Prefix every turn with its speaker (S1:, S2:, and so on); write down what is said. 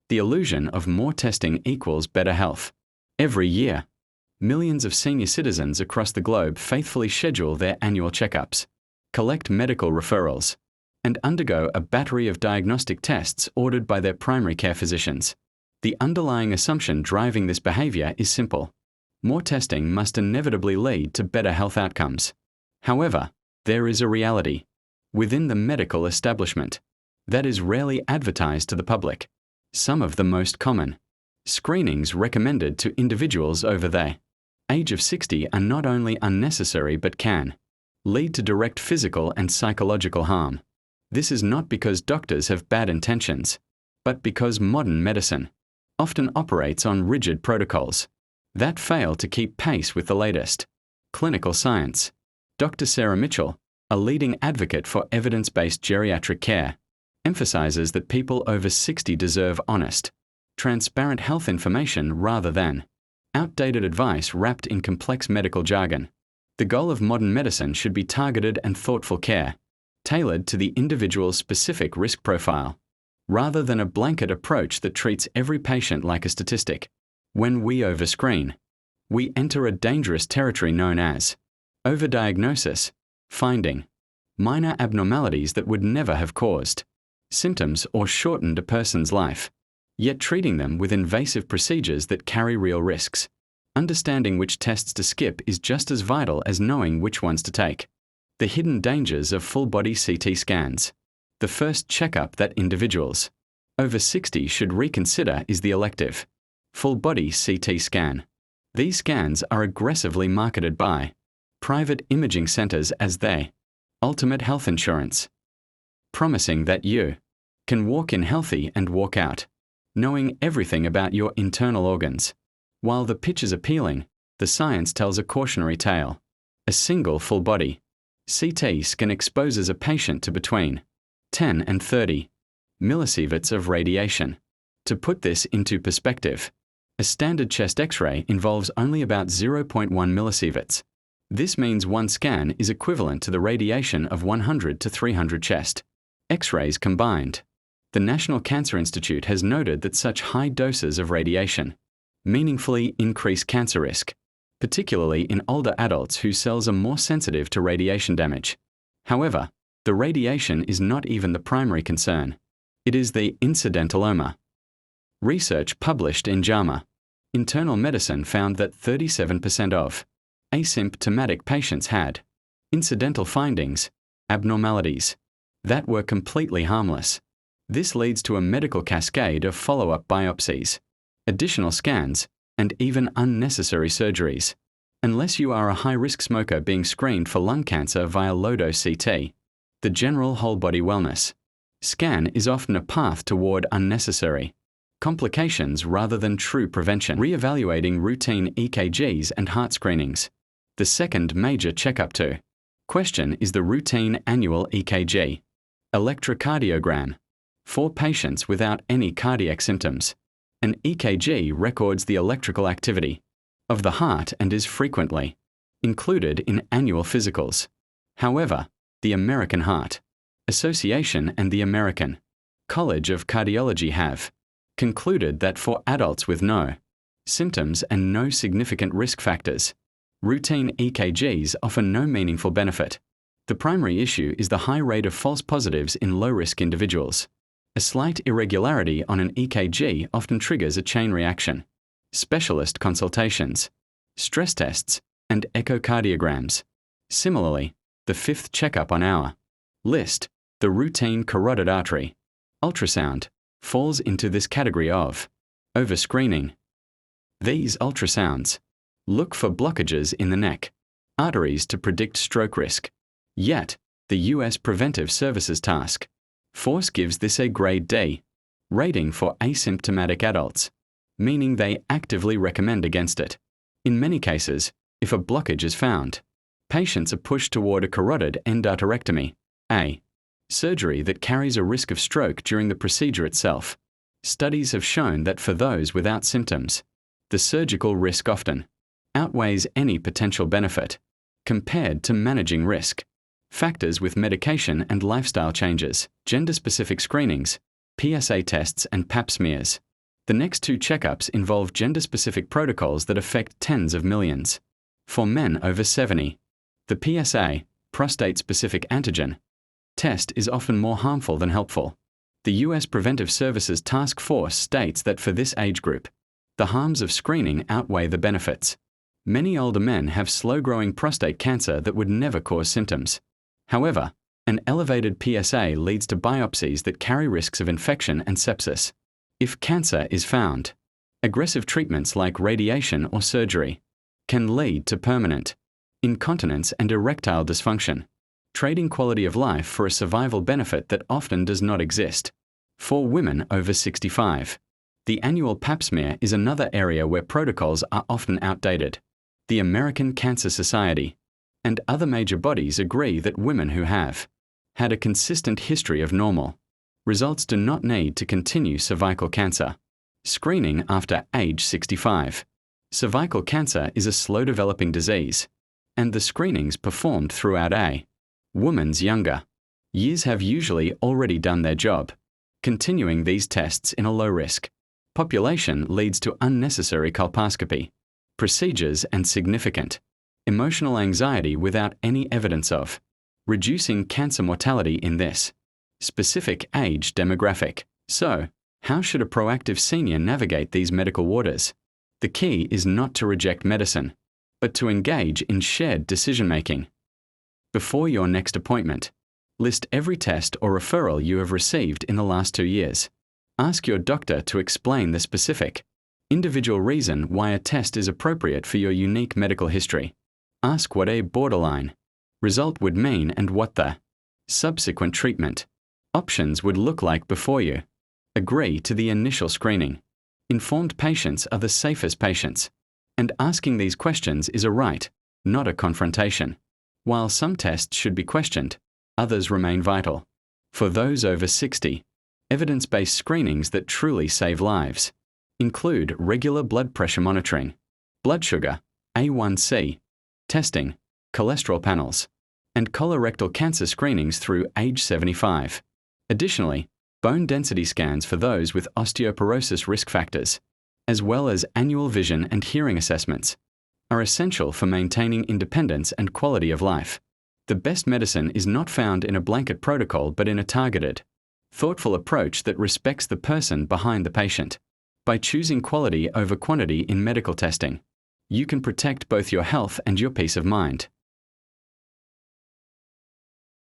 S1: The illusion of more testing equals better health. Every year, millions of senior citizens across the globe faithfully schedule their annual checkups, collect medical referrals, and undergo a battery of diagnostic tests ordered by their primary care physicians. The underlying assumption driving this behavior is simple. More testing must inevitably lead to better health outcomes. However, there is a reality within the medical establishment that is rarely advertised to the public. Some of the most common screenings recommended to individuals over the age of 60 are not only unnecessary but can lead to direct physical and psychological harm. This is not because doctors have bad intentions, but because modern medicine often operates on rigid protocols that fail to keep pace with the latest clinical science. Dr. Sarah Mitchell, a leading advocate for evidence-based geriatric care, emphasizes that people over 60 deserve honest, transparent health information rather than outdated advice wrapped in complex medical jargon. The goal of modern medicine should be targeted and thoughtful care, tailored to the individual's specific risk profile, rather than a blanket approach that treats every patient like a statistic. When we overscreen, we enter a dangerous territory known as overdiagnosis, finding minor abnormalities that would never have caused symptoms or shortened a person's life, yet treating them with invasive procedures that carry real risks. Understanding which tests to skip is just as vital as knowing which ones to take. The hidden dangers of full-body CT scans. The first checkup that individuals over 60 should reconsider is the elective full-body CT scan. These scans are aggressively marketed by private imaging centers as the ultimate health insurance, promising that you can walk in healthy and walk out knowing everything about your internal organs. While the pitch is appealing, the science tells a cautionary tale. A single full-body CT scan exposes a patient to between 10 and 30 millisieverts of radiation. To put this into perspective, a standard chest X-ray involves only about 0.1 millisieverts. This means one scan is equivalent to the radiation of 100 to 300 chest X-rays combined. The National Cancer Institute has noted that such high doses of radiation meaningfully increase cancer risk, particularly in older adults whose cells are more sensitive to radiation damage. However, the radiation is not even the primary concern. It is the incidentaloma. Research published in JAMA Internal Medicine found that 37% of asymptomatic patients had incidental findings, abnormalities, that were completely harmless. This leads to a medical cascade of follow-up biopsies, additional scans, and even unnecessary surgeries. Unless you are a high-risk smoker being screened for lung cancer via low-dose CT, the general whole-body wellness scan is often a path toward unnecessary complications rather than true prevention. Re-evaluating routine EKGs and heart screenings. The second major checkup to question is the routine annual EKG, electrocardiogram, for patients without any cardiac symptoms. An EKG records the electrical activity of the heart and is frequently included in annual physicals. However, the American Heart Association and the American College of Cardiology have concluded that for adults with no symptoms and no significant risk factors, routine EKGs offer no meaningful benefit. The primary issue is the high rate of false positives in low-risk individuals. A slight irregularity on an EKG often triggers a chain reaction. Specialist consultations, stress tests, and echocardiograms. Similarly, the fifth checkup on our list, the routine carotid artery ultrasound, falls into this category of overscreening. These ultrasounds look for blockages in the neck arteries to predict stroke risk. Yet, the U.S. Preventive Services Task Force gives this a grade D rating for asymptomatic adults, meaning they actively recommend against it. In many cases, if a blockage is found, patients are pushed toward a carotid endarterectomy, a surgery that carries a risk of stroke during the procedure itself. Studies have shown that for those without symptoms, the surgical risk often outweighs any potential benefit compared to managing risk factors with medication and lifestyle changes, gender-specific screenings, PSA tests and pap smears. The next two checkups involve gender-specific protocols that affect tens of millions. For men over 70, the PSA, prostate-specific antigen, test is often more harmful than helpful. The U.S. Preventive Services Task Force states that for this age group, the harms of screening outweigh the benefits. Many older men have slow-growing prostate cancer that would never cause symptoms. However, an elevated PSA leads to biopsies that carry risks of infection and sepsis. If cancer is found, aggressive treatments like radiation or surgery can lead to permanent incontinence and erectile dysfunction, trading quality of life for a survival benefit that often does not exist. For women over 65, the annual pap smear is another area where protocols are often outdated. The American Cancer Society and other major bodies agree that women who have had a consistent history of normal results do not need to continue cervical cancer. Screening after age 65. Cervical cancer is a slow-developing disease, and the screenings performed throughout a woman's younger years have usually already done their job. Continuing these tests in a low-risk population leads to unnecessary colposcopy procedures and significant emotional anxiety without any evidence of reducing cancer mortality in this specific age demographic. So, how should a proactive senior navigate these medical waters? The key is not to reject medicine, but to engage in shared decision-making. Before your next appointment, list every test or referral you have received in the last 2 years. Ask your doctor to explain the specific, individual reason why a test is appropriate for your unique medical history. Ask what a borderline result would mean and what the subsequent treatment options would look like before you agree to the initial screening. Informed patients are the safest patients, and asking these questions is a right, not a confrontation. While some tests should be questioned, others remain vital. For those over 60, evidence-based screenings that truly save lives include regular blood pressure monitoring, blood sugar, A1C, testing, cholesterol panels, and colorectal cancer screenings through age 75. Additionally, bone density scans for those with osteoporosis risk factors, as well as annual vision and hearing assessments, are essential for maintaining independence and quality of life. The best medicine is not found in a blanket protocol but in a targeted, thoughtful approach that respects the person behind the patient. By choosing quality over quantity in medical testing, you can protect both your health and your peace of mind.